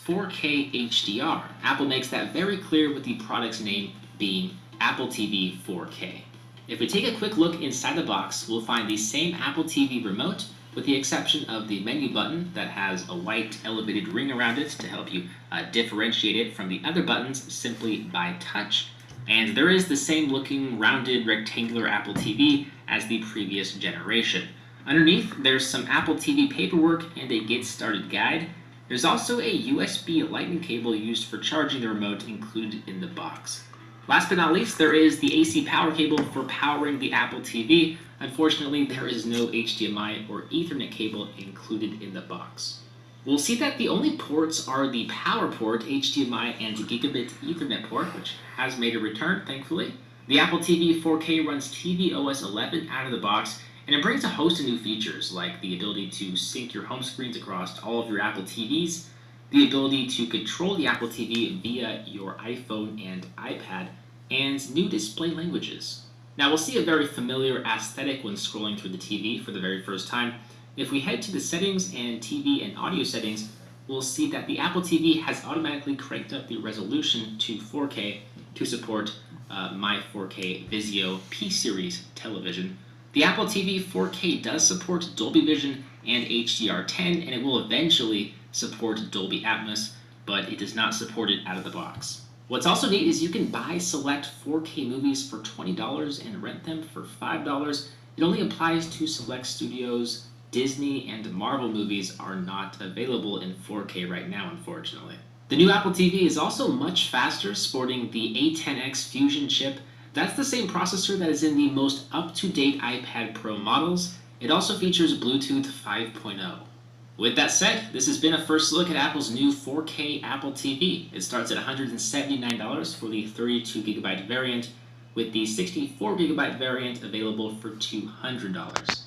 4K HDR. Apple makes that very clear with the product's name being Apple TV 4K. If we take a quick look inside the box, we'll find the same Apple TV remote with the exception of the menu button that has a white elevated ring around it to help you differentiate it from the other buttons simply by touch. And there is the same looking rounded rectangular Apple TV as the previous generation. Underneath, there's some Apple TV paperwork and a get started guide. There's also a USB lightning cable used for charging the remote included in the box. Last but not least, there is the AC power cable for powering the Apple TV. Unfortunately, there is no HDMI or Ethernet cable included in the box. We'll see that the only ports are the power port, HDMI, and gigabit Ethernet port, which has made a return, thankfully. The Apple TV 4K runs tvOS 11 out of the box, and it brings a host of new features, like the ability to sync your home screens across all of your Apple TVs, the ability to control the Apple TV via your iPhone and iPad, and new display languages. Now we'll see a very familiar aesthetic when scrolling through the TV for the very first time. If we head to the settings and TV and audio settings, we'll see that the Apple TV has automatically cranked up the resolution to 4K to support my 4K Vizio P-Series television. The Apple TV 4K does support Dolby Vision and HDR10, and it will eventually support Dolby Atmos, but it does not support it out of the box. What's also neat is you can buy select 4K movies for $20 and rent them for $5. It only applies to select studios. Disney and Marvel movies are not available in 4K right now, unfortunately. The new Apple TV is also much faster, sporting the A10X Fusion chip. That's the same processor that is in the most up-to-date iPad Pro models. It also features Bluetooth 5.0. With that said, this has been a first look at Apple's new 4K Apple TV. It starts at $179 for the 32GB variant, with the 64GB variant available for $200.